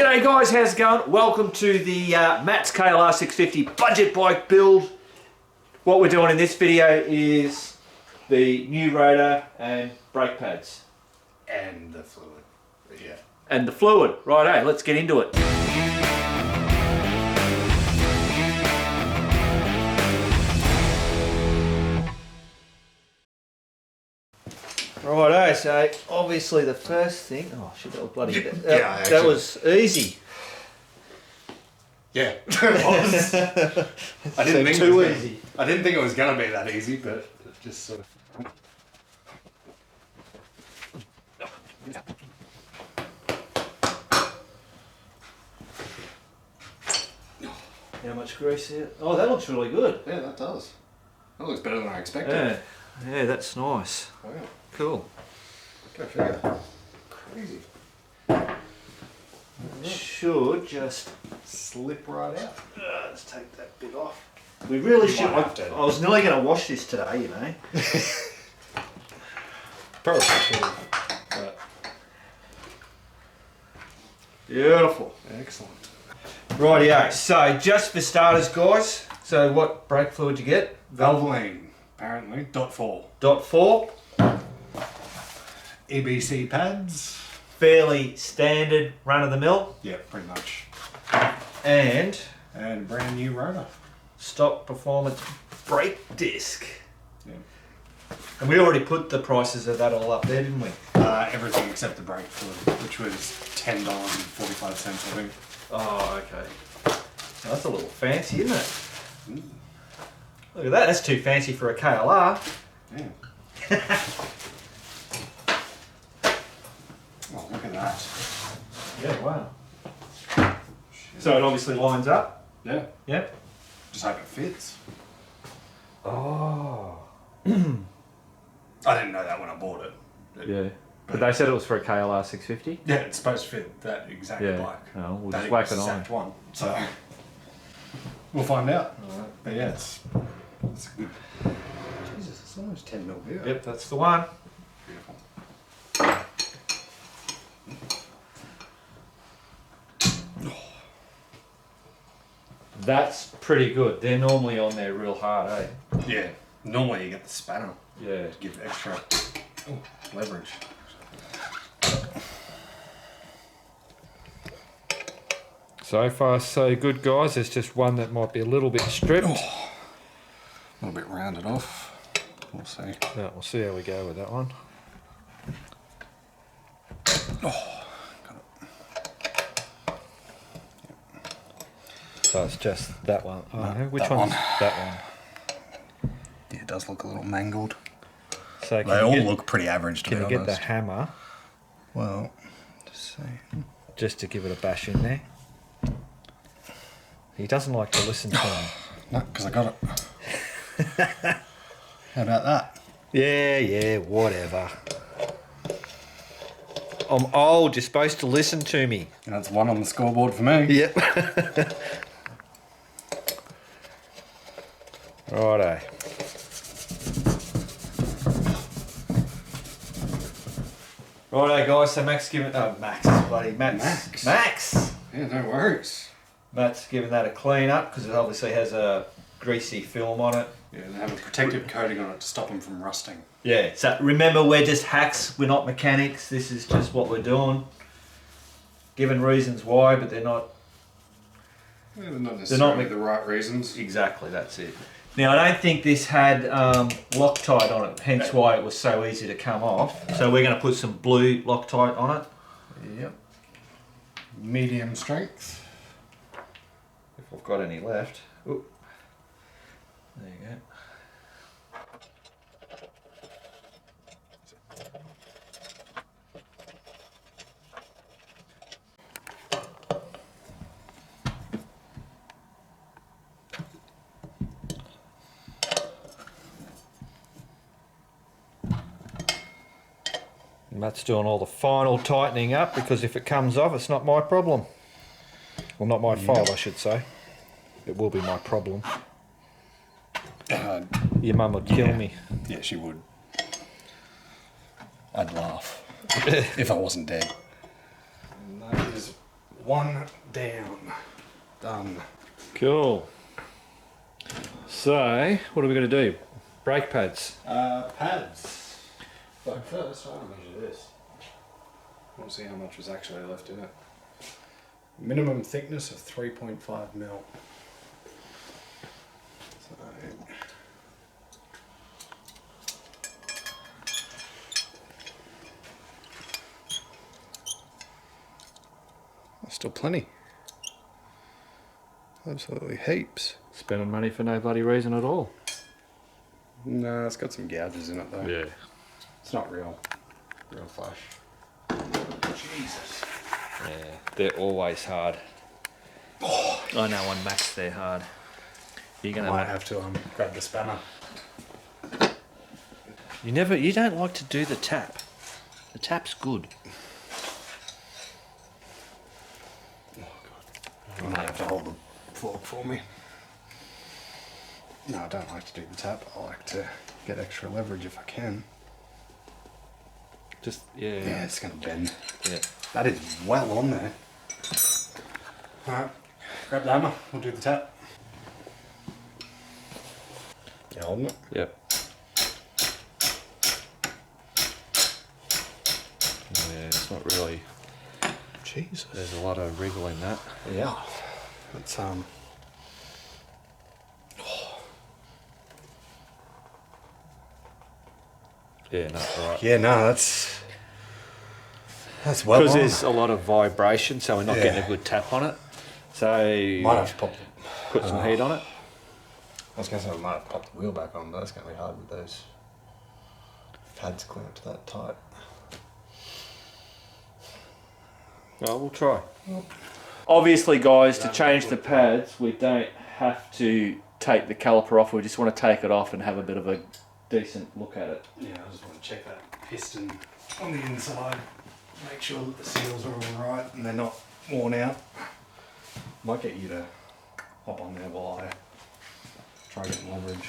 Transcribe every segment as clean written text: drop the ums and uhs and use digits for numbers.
G'day guys, how's it going? Welcome to the Matt's KLR650 budget bike build. What we're doing in this video is the new rotor and brake pads. And the fluid. Yeah. And the fluid. Righto, let's get into it. Righto, so obviously the first thing, oh shit, that was bloody, that was easy. Yeah, it was. I didn't think too easy. I didn't think it was gonna be that easy, but it just sort of. How much grease here? Oh, that looks really good. Yeah, that does. That looks better than I expected. Yeah, yeah, that's nice. Wow. Cool. Go figure. Crazy. Should just Slip right out. let's take that bit off. We really should. might have to. I was nearly going to wash this today, you know. Probably should have. But Beautiful. excellent. Rightio. So just for starters, guys. So what brake fluid you get? Valvoline, apparently. .4. .4. EBC pads. Fairly standard run of the mill. Yeah, pretty much. And And brand new rotor. stock performance brake disc. Yeah. And we already put the prices of that all up there, didn't we? Everything except the brake fluid, which was $10.45, I think. Oh, okay. That's a little fancy, isn't it? Look at that. That's too fancy for a KLR. Yeah. Oh, look at that. Yeah, wow. So it obviously lines up. Yeah. Yep. Just hope it fits. Oh. I didn't know that when I bought it. Yeah. But they said it was for a KLR650. Yeah, it's supposed to fit that exact Yeah. bike. Oh, we'll that just whack it on. exact one. So we'll find out. Alright. But yeah, it's good. Jesus, it's almost 10 mil beer. Yep, that's the one. Beautiful. That's pretty good. They're normally on there real hard, eh? Yeah. Normally you get the spanner Yeah. to give extra leverage. So far so good, guys. There's just one that might be a little bit stripped. A little bit rounded off. We'll see. Yeah, we'll see how we go with that one. Oh, got it. So it's just that one. Oh, No, which that one's one. that one? Yeah, it does look a little mangled. So They all look pretty average, to be Can you get the honest. hammer Well, just see. just to give it a bash in there? He doesn't like to listen to him. No, because I got it. How about that? Yeah, whatever. I'm old. You're supposed to listen to me. And that's one on the scoreboard for me. Yep. Righto. Righto, guys. So Matt's giving. Oh, Max, buddy. Max. Yeah, no worries. Matt's giving that a clean up because it obviously has a greasy film on it. Yeah, they have a protective coating on it to stop them from rusting. Yeah. So remember, we're just hacks. We're not mechanics. This is just what we're doing. Given reasons why, but they're not. Yeah, they're not necessarily They're not the right reasons. Exactly, that's it. Now, I don't think this had Loctite on it, hence why it was so easy to come off. So we're going to put some blue Loctite on it. Yep. Medium strength. If I've got any left. Ooh. There you go. Matt's doing all the final tightening up because if it comes off, it's not my problem. Well, not my fault, I should say. It will be my problem. Your mum would kill me. Yeah, she would. I'd laugh if I wasn't dead. And that is One down. Done. Cool. So, what are we going to do? Brake pads. Pads. But first, I want to measure this. I want to see how much was actually left in it. Minimum thickness of 3.5 mil. So, still plenty. Absolutely heaps. Spending money for no bloody reason at all. No, it's got some gouges in it though. Yeah. It's not real flash. Jesus. Yeah, they're always hard. Oh, I know on Max they're hard. You're I gonna might have to grab the spanner. You don't like to do the tap. The tap's good. I might have to hold the fork for me. No, I don't like to do the tap. I like to get extra leverage if I can. Just yeah. Yeah, it's gonna bend. Yeah. That is well on there. Alright, grab the hammer, we'll do the tap. You holding it? Yep. Yeah, it's not really. Jesus. There's a lot of wriggle in that. Yeah. It's Yeah, no, all right. yeah, no, that's well Because on. there's a lot of vibration, so we're not Yeah. getting a good tap on it. So Might have to pop put some heat on it. I was going to say we might have to pop the wheel back on, but that's going to be hard with those pads clamped that tight. Well, we'll try. Obviously, guys, to change the pads, we don't have to take the caliper off. We just want to take it off and have a bit of a decent look at it. Yeah, I just want to check that piston on the inside, make sure that the seals are all right and they're not worn out. Might get you to hop on there while I try getting leverage.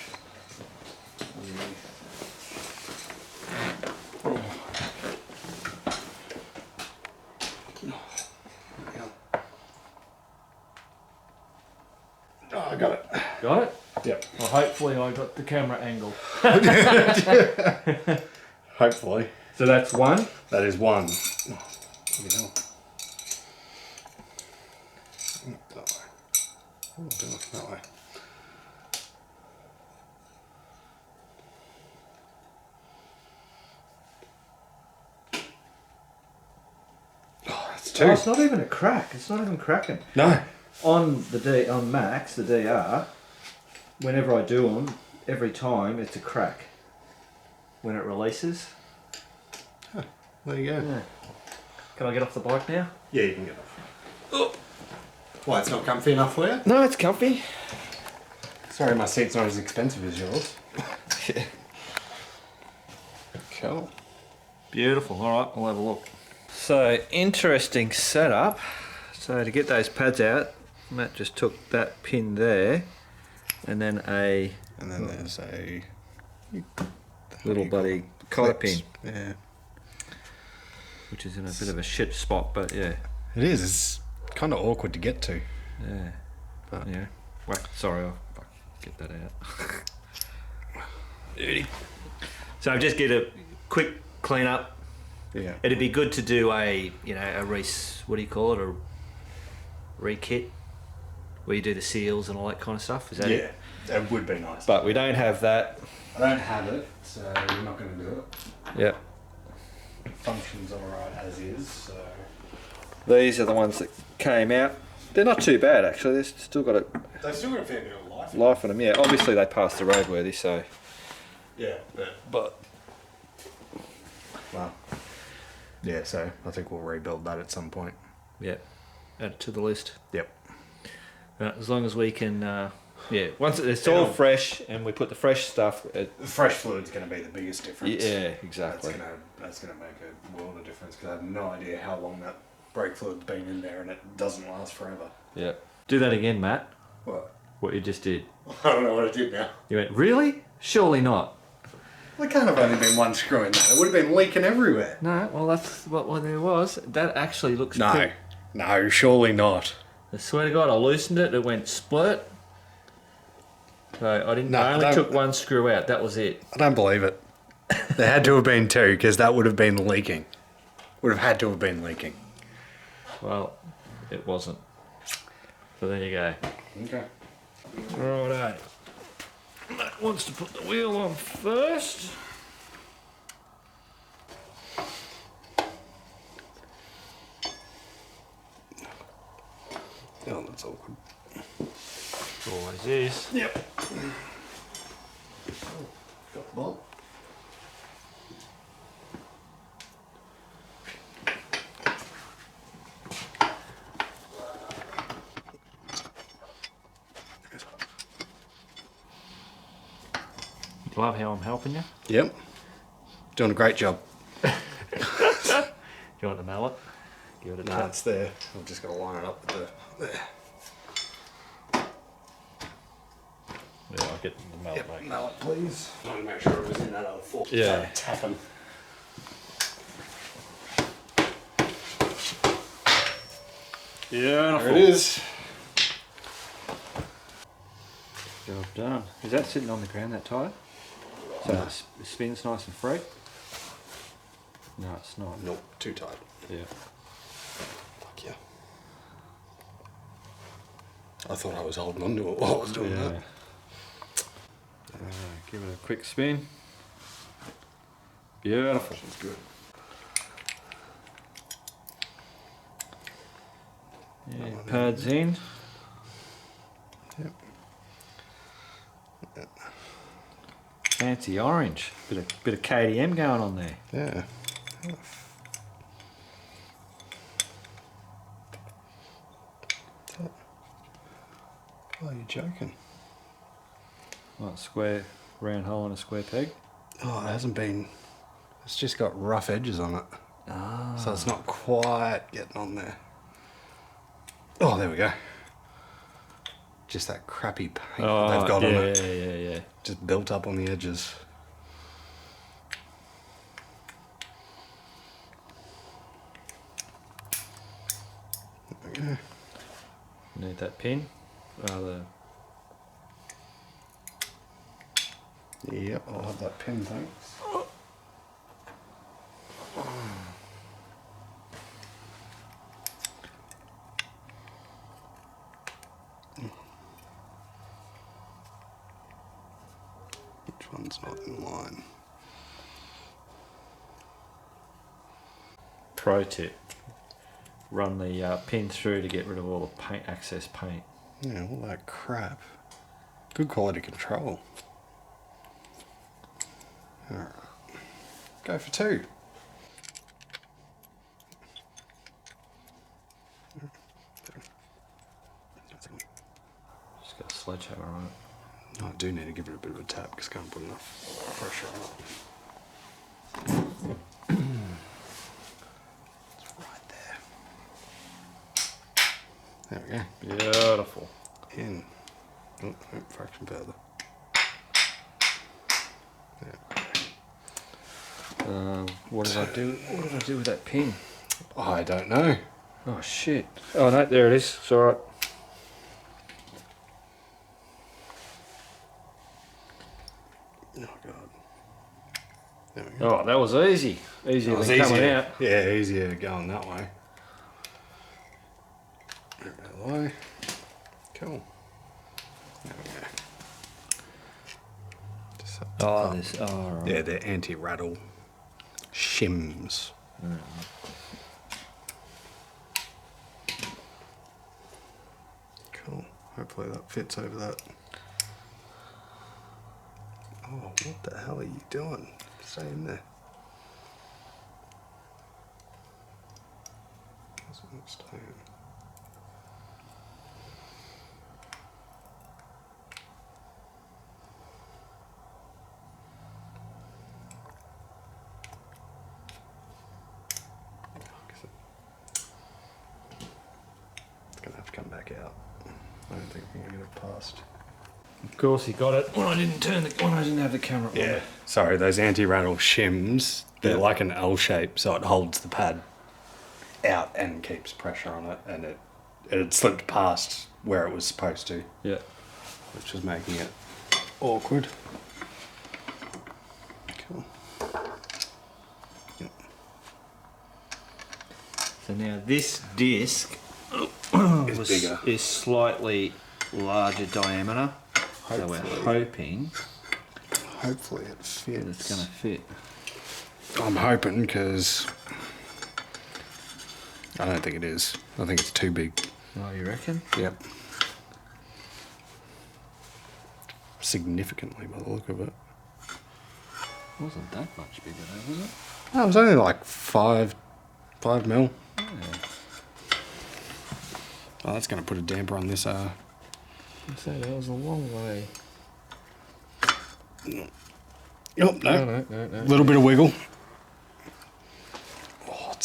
Oh, I got it. Got it? Yep. Well, hopefully I got the camera angle. Hopefully. So that's one. That is one. Oh, bloody hell. That way. What am I doing? That way. Oh, that's two. Oh, it's not even a crack. It's not even cracking. No. On Max, the DR, whenever I do them, every time it's a crack when it releases. There you go. Yeah. Can I get off the bike now? Yeah, you can get off. Oh. Why, it's not comfy enough for you? No, it's comfy. Sorry, my seat's not as expensive as yours. Cool. Beautiful. All right, we'll have a look. So, interesting setup. So to get those pads out, Matt just took that pin there, and then And then there's a little bloody collar pin, Yeah. which is in a bit of a shit spot, but yeah. It is. It's kind of awkward to get to. Yeah. But Yeah. Wait, sorry, I'll get that out. Dirty. So I'll just get a quick clean up. yeah. It'd be good to do a what do you call it, a re-kit, where you do the seals and all that kind of stuff. Is that Yeah, it? that would be nice. But we don't have that. I don't have it, so we're not going to do it. Yep. Functions alright as is, so... These are the ones that came out. They're not too bad actually. They've still got a They've still got a fair bit of life. life on them. Yeah, obviously they passed the roadworthy, so. Yeah, But well, yeah, so I think we'll rebuild that at some point. yeah, add it to the list. Yep. As long as we can, once it's all fresh and we put the fresh stuff. The fresh fluid's going to be the biggest difference. Yeah, exactly. That's going to make a world of difference because I have no idea how long that brake fluid's been in there and it doesn't last forever. Yeah. Do that again, Matt. What? What you just did. I don't know what I did now. You went, really? Surely not. There can't have only been one screw in that. It would have been leaking everywhere. No, well that's what there was. That actually looks No. No, surely not. I swear to God, I loosened it. It went split. So I didn't. No, I only took one screw out. That was it. I don't believe it. There had to have been two, because that would have been leaking. Would have had to have been leaking. Well, it wasn't. So there you go. Okay. Righto. Matt wants to put the wheel on first. Oh, that's awkward. Always is. Yep. Got the bolt. Love how I'm helping you. Yep. Doing a great job. Do you want the mallet? Give it a No, tap. it's there. I've just got to line it up with the there. Yeah, I'll get the mallet back. Mallet, please. I want to make sure it was in that other fork. Yeah. Tapping. Beautiful. There it is. Job done. Is that sitting on the ground, that tyre? So No. it spins nice and free? No, it's not. Nope, too tight. Yeah. Fuck yeah. I thought I was holding on to it while I was doing that. Give it a quick spin. Beautiful. That's good. Yeah, pads in. Yep. Fancy orange. Bit of KDM going on there. Yeah. Oh, you're joking. Like square, round hole and a square peg. Oh, it hasn't been. It's just got rough edges on it. Ah. So it's not quite getting on there. Oh, there we go. Just that crappy paint that they've got on it. Yeah. Just built up on the edges. There we go. Need that pin. Rather. Yep, I'll have that pin, thanks. Which one's not in line? Pro tip. Run the pin through to get rid of all the paint, excess paint. Yeah, all that crap. Good quality control. Alright. Go for two. Just got a sledgehammer on it. I do need to give it a bit of a tap because I can't put enough pressure on it. It's right there. There we go. Beautiful. In. Oh, fraction further. What did I do? What did I do with that pin? I don't know. Oh shit! Oh no, there it is. It's all right. Oh god. There we go. Oh, that was easy. Easier That than was coming easier. out. Yeah, easier going that way. Hello. Cool. There we go. Just up the top. This. Oh, right. Yeah, they're anti-rattle shims. Cool. Hopefully that fits over that. Oh, what the hell are you doing? Stay in there. Doesn't stay in. It's gonna have to come back out. I don't think I'm gonna get it past. Of course, he got it when I didn't when I didn't have the camera on. Yeah. Sorry, those anti-rattle shims, they're like an L shape, so it holds the pad. out and keeps pressure on it, and it had slipped past where it was supposed to, Yeah. which was making it awkward. Cool. Yep. So now this disc It's bigger. is slightly larger diameter. So we're hoping Hopefully it fits. it's going to fit. I'm hoping, because I don't think it is. I think it's too big. Oh, you reckon? Yep. Significantly by the look of it. Wasn't that much bigger though, was it? Oh, it was only like 5 mil. Yeah. Oh, that's going to put a damper on this. So that was a long way. Oh, no. No. Little bit of wiggle. Oh,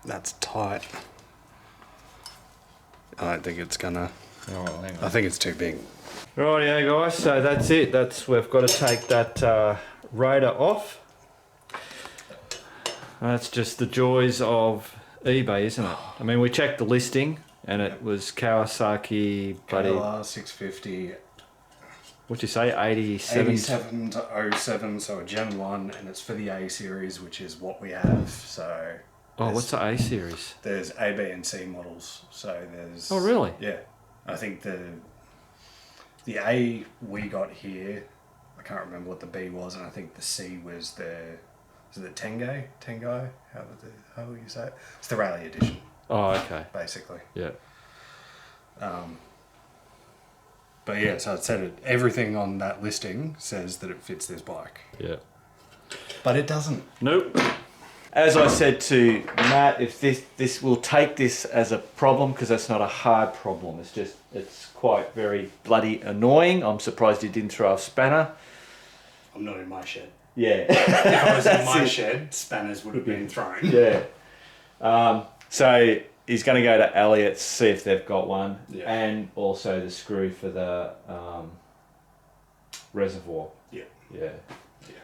that's tight. I don't think it's gonna. Oh, hang on. I think it's too big. Rightio guys, so that's it. We've got to take that rotor off. That's just the joys of eBay, isn't it? I mean, we checked the listing and it was Kawasaki, buddy. KLR650. What'd you say? 87? 87 to 07, so a Gen 1, and it's for the A series, which is what we have. So. Oh, what's the A series? There's A, B, and C models. So there's. Oh, really? Yeah, I think the A we got here. I can't remember what the B was, and I think the C was the. Is it Tengai? How will you say it? It's the Rally Edition. Oh, okay. Basically. Yeah. But yeah, so it said everything on that listing says that it fits this bike. Yeah. But it doesn't. Nope. As I said to Matt, if this will take this as a problem, because that's not a hard problem. It's quite very bloody annoying. I'm surprised he didn't throw a spanner. I'm not in my shed. Yeah. If I was in my shed, spanners would have been thrown. Yeah. So he's going to go to Elliott's, see if they've got one, Yeah. and also the screw for the reservoir. Yeah. Yeah. Yeah.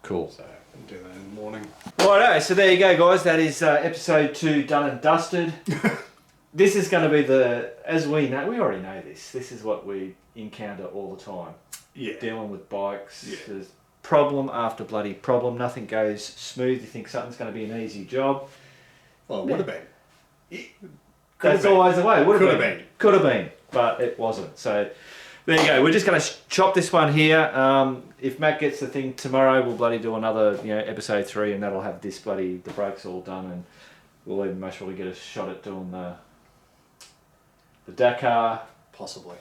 Cool. So we'll do that in the morning. Righto, so there you go, guys. That is episode 2 done and dusted. This is going to be as we know, we already know this. This is what we encounter all the time. Yeah. Dealing with bikes. Yeah. There's problem after bloody problem. Nothing goes smooth. You think something's going to be an easy job. Well, it would have been. That's always the way. Could have been. Could have been, but it wasn't. So there you go. We're just going to chop this one here. If Matt gets the thing tomorrow, we'll bloody do another, episode 3, and that'll have the brakes all done, and we'll even most probably get a shot at doing the Dakar. Possibly,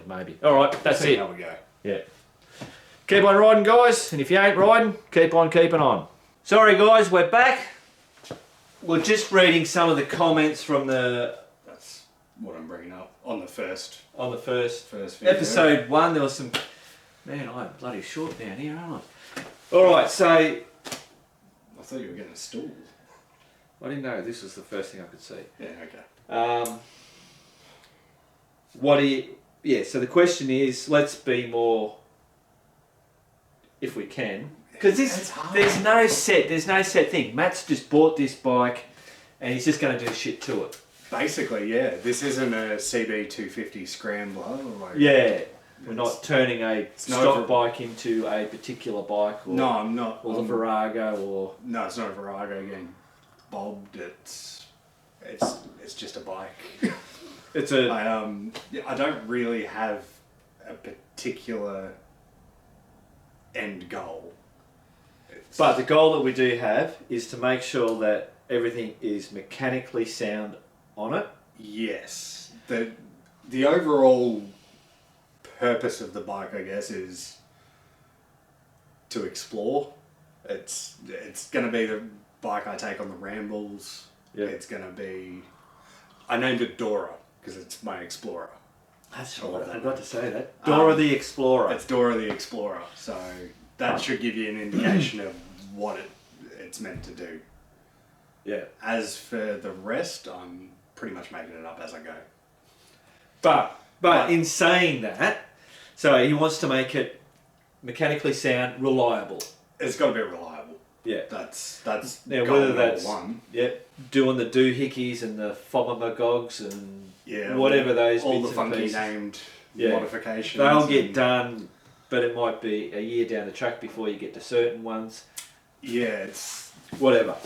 maybe. All right, that's See it. how we go. Yeah. Keep on riding, guys, and if you ain't riding, keep on keeping on. Sorry, guys, we're back. We're just reading some of the comments from That's what I'm bringing up on the first video. episode 1. There was some. Man, I'm bloody short down here, aren't I? All right, so I thought you were getting a stool. I didn't know this was the first thing I could see. Yeah. Okay. So the question is, let's be more, if we can, because there's no set thing. Matt's just bought this bike, and he's just going to do shit to it. Basically, yeah. This isn't a CB250 scrambler. Yeah, we're not turning a stock over- bike into a particular bike. Or, No, I'm not. Or the Virago, or No, it's not a Virago again. Bobbed. It's just a bike. it's a. I don't really have a particular end goal. But the goal that we do have is to make sure that everything is mechanically sound on it. Yes. The overall purpose of the bike, I guess, is to explore. It's going to be the bike I take on the rambles. Yeah. It's going to be... I named it Dora because it's my Explorer. That's right, I forgot to say that. Dora the Explorer. It's Dora the Explorer, so that should give you an indication of what it's meant to do. Yeah. As for the rest, I'm pretty much making it up as I go. But in saying that, so he wants to make it mechanically sound reliable. It's got to be reliable. Yeah. That's Now goal whether number that's one. doing the doohickeys and the fobbermagogs and whatever those all bits the and funky pieces. named Yeah. modifications. They'll get done, but it might be a year down the track before you get to certain ones. Yeah, it's whatever.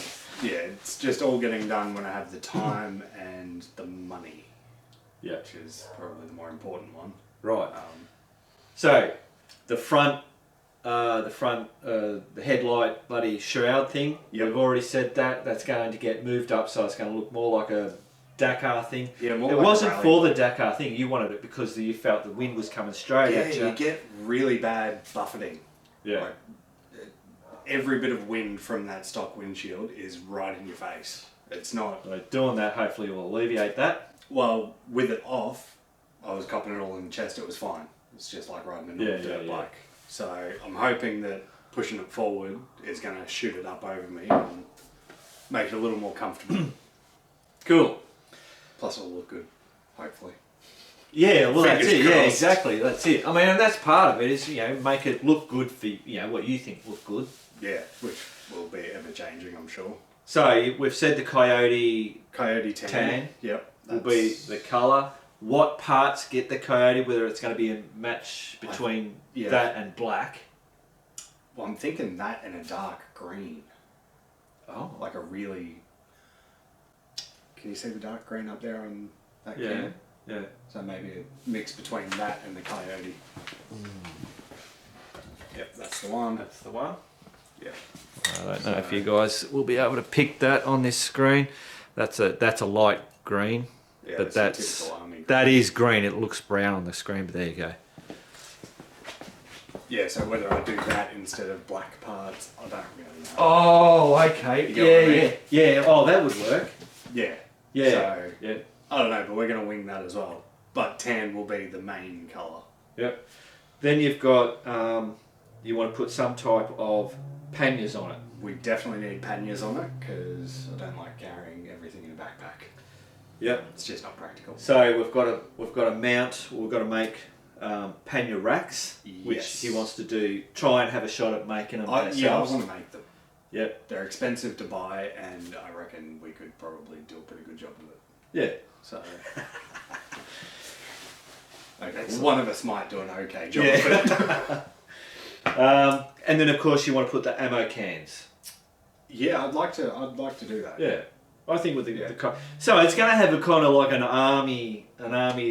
Yeah, it's just all getting done when I have the time and the money. Yeah. Which is probably the more important one. Right. So, the front, the headlight bloody shroud thing. Yep. We've already said that. That's going to get moved up, so it's going to look more like a Dakar thing. Yeah, more it like wasn't a rally. for the Dakar thing. You wanted it because you felt the wind was coming straight at you. You get really bad buffeting. Yeah. Like, every bit of wind from that stock windshield is right in your face. It's not... So doing that hopefully will alleviate that. Well, with it off, I was copping it all in the chest, it was fine. It's just like riding a normal dirt bike. So I'm hoping that pushing it forward is going to shoot it up over me and make it a little more comfortable. Cool. Plus it'll look good, hopefully. Yeah, well that's Fingers it. Yeah, crossed. exactly. That's it. I mean, and that's part of it is, make it look good for, what you think look good. Yeah, which will be ever changing, I'm sure. So we've said the Coyote Tan. Yep. will be the colour. What parts get the Coyote, whether it's going to be a match between that and black? Well, I'm thinking that and a dark green. Oh. Like a really... Can you see the dark green up there on that Yeah. can? Yeah. So maybe a mix between that and the Coyote. Yep, that's the one. That's the one. Yeah. I don't know if you guys will be able to pick that on this screen. That's a light green, Yeah, but it's that's typical army. that is green. It looks brown on the screen, but there you go. Yeah, so whether I do that instead of black parts, I don't really know. Oh, okay. You get what I mean? Yeah. Oh, that would work. Yeah. Yeah. So, Yeah. I don't know, but we're going to wing that as well. But tan will be the main colour. Yep. Then you've got you want to put some type of panniers on it. We definitely need panniers on it because I don't like carrying everything in a backpack. Yep. It's just not practical. So we've got a mount. We've got to make pannier racks, which Yes. he wants to try and have a shot at making them ourselves. Yeah, I want to make them. Yep. They're expensive to buy, and I reckon we could probably do a pretty good job of it. Yeah. So, okay, well, one of us might do an okay job of it. And then of course you want to put the ammo cans. Yeah, I'd like to do that. Yeah. I think with the so it's going to have a kind of like an army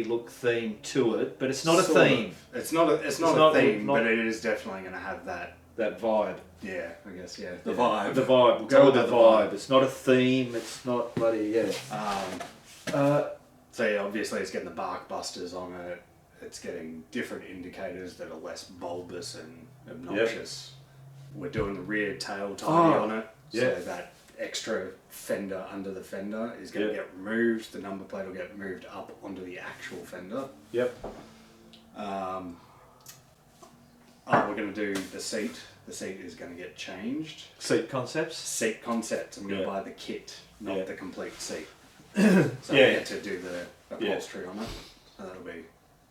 look theme to it, but it's not Sort a theme. of. It's not a theme, but it is definitely going to have that vibe. Yeah, I guess, yeah. The vibe. The vibe. We'll go with the vibe. It's not a theme. It's not bloody, So yeah, obviously it's getting the bark busters on it. It's getting different indicators that are less bulbous and obnoxious. Yep. We're doing the rear tail tidy on it. So that extra fender under the fender is going to get removed. The number plate will get moved up onto the actual fender. Yep. We're going to do the seat. The seat is going to get changed. Seat concepts? Seat concepts. I'm going to buy the kit, not the complete seat. So we get to do the upholstery on it. So that'll be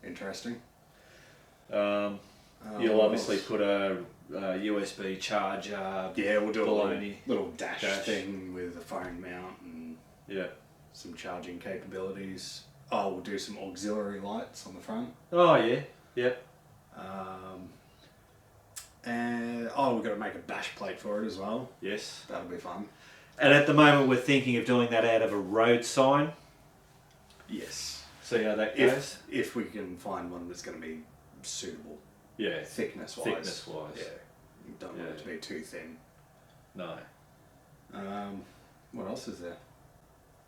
interesting. You'll obviously put a USB charger. Yeah, we'll do a baloney. little dash thing with a phone mount and Yeah. some charging capabilities. Oh, we'll do some auxiliary lights on the front. Oh yeah. Yep. And we've got to make a bash plate for it as well. Yes. That'll be fun. And at the moment we're thinking of doing that out of a road sign. Yes. See how that goes? If we can find one that's going to be suitable. Yeah. Thickness wise. Thickness-wise. Yeah. You don't want it to be too thin. No. What else is there?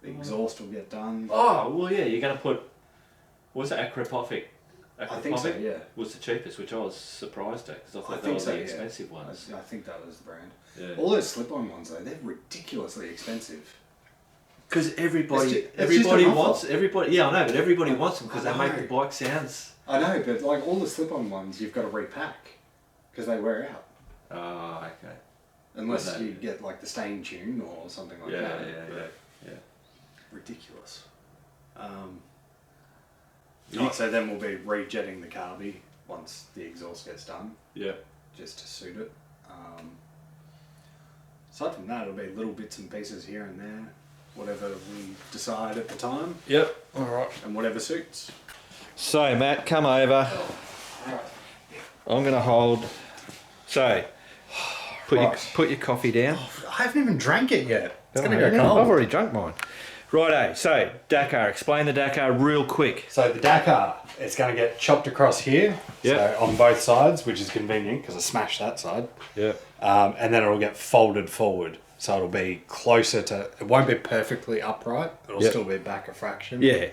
The exhaust will get done. Oh, well yeah, you're going to put, what's it, Acropophic? I think so, yeah. Was the cheapest, which I was surprised at, because I thought I they were think so, the yeah. expensive ones. I think that was the brand. Yeah. All those slip-on ones though, they're ridiculously expensive. Because everybody wants. Yeah, I know, but everybody wants them because I they make know. the bike sounds. I know, but like all the slip-on ones, you've got to repack because they wear out. Oh, okay. Unless you get like the stain tune or something like that. Yeah. Ridiculous. So then we'll be rejetting the carby once the exhaust gets done. Yeah. Just to suit it. aside from that, it'll be little bits and pieces here and there, whatever we decide at the time. Yep. All right. And whatever suits. So Matt, come over. I'm gonna hold. So, put your coffee down. I haven't even drank it yet. It's gonna go Yeah, cold. I've already drunk mine. Righto. So Dakar. Explain the Dakar real quick. So the Dakar, it's going to get chopped across here. Yep. So on both sides, which is convenient because I smashed that side. Yeah. And then it'll get folded forward. So it'll be closer to, it won't be perfectly upright. It'll Yep. still be back a fraction. Yeah.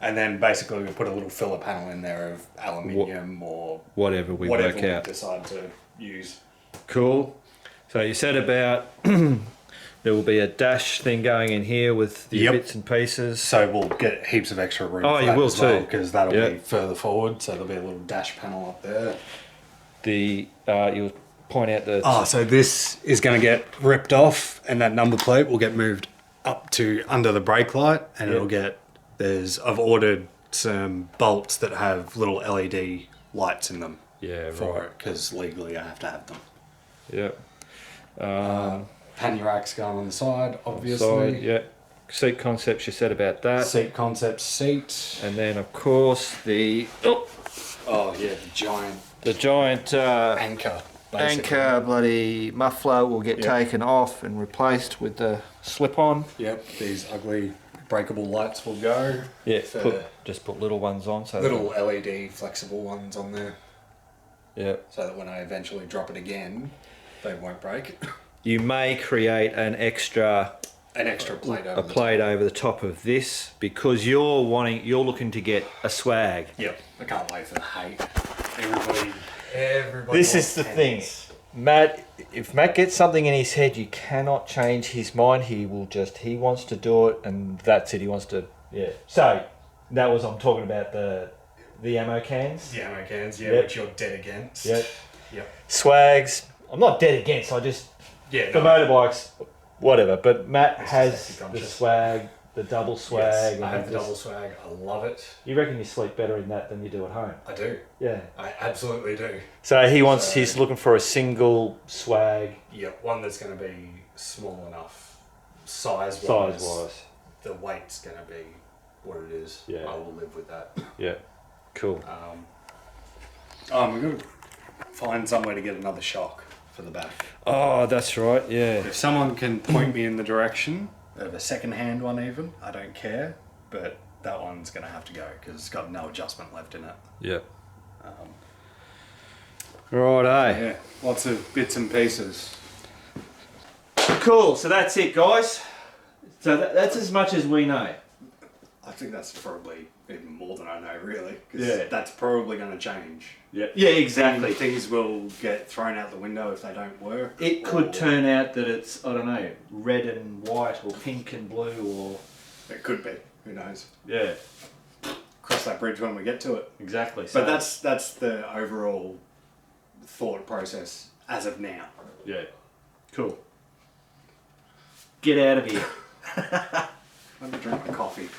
And then basically we'll put a little filler panel in there of aluminium or Whatever we whatever work we out. decide to use. Cool. So you said about there will be a dash thing going in here with the Yep. bits and pieces. So we'll get heaps of extra room. Oh, for you that will as well, too. because that'll Yep. be further forward. So there'll be a little dash panel up there. The you'll point out the Oh, so this is going to get ripped off, and that number plate will get moved up to under the brake light, and Yep. it'll get. I've ordered some bolts that have little LED lights in them. Yeah, For right. it, because legally I have to have them. Yep. Pannier racks going on the side, obviously. Side, yeah. Seat concepts you said about that. Seat concept seat. And then of course the Oh yeah, the giant anchor. Basically. anchor bloody muffler will get Yep. taken off and replaced with the slip-on. Yep, these ugly breakable lights will go. Yeah, For just put little ones on so little LED flexible ones on there, yeah. so that when I eventually drop it again, they won't break. You may create an extra plate over a plate over the top of this because you're looking to get a swag. Yep, I can't wait for the hate. Everybody. This is the thing, Matt. If Matt gets something in his head, you cannot change his mind. He wants to do it, and that's it. He wants to. Yeah. So that was I'm talking about the ammo cans. The ammo cans, yeah, Yep. which you're dead against. Yep. Yep. Swags. I'm not dead against. I just Yeah. the motorbikes, whatever. But Matt It's has safety the conscious. swag, the double swag. Yes, I have and the this- double swag. I love it. You reckon you sleep better in that than you do at home? I do. Yeah. I absolutely do. So he's looking for a single swag Yep, one that's going to be small enough size wise. The weight's going to be what it is. Yeah. I will live with that. Yeah. Cool. We're going to find somewhere to get another shock for the back. Oh, that's right. Yeah. If someone can point me in the direction of a second-hand one even, I don't care, but that one's going to have to go because it's got no adjustment left in it. Yeah. Right, Yeah, lots of bits and pieces. Cool. So that's it, guys. So that's as much as we know. I think that's probably even more than I know, really, because Yeah. that's probably going to change. Yeah. Yeah. Exactly. Things will get thrown out the window if they don't work. It could or turn out that it's I don't know red and white or pink and blue or It could be. Who knows? yeah. Cross that bridge when we get to it. Exactly. So But that's the overall thought process as of now. yeah. Cool. Get out of here. Let me drink the coffee.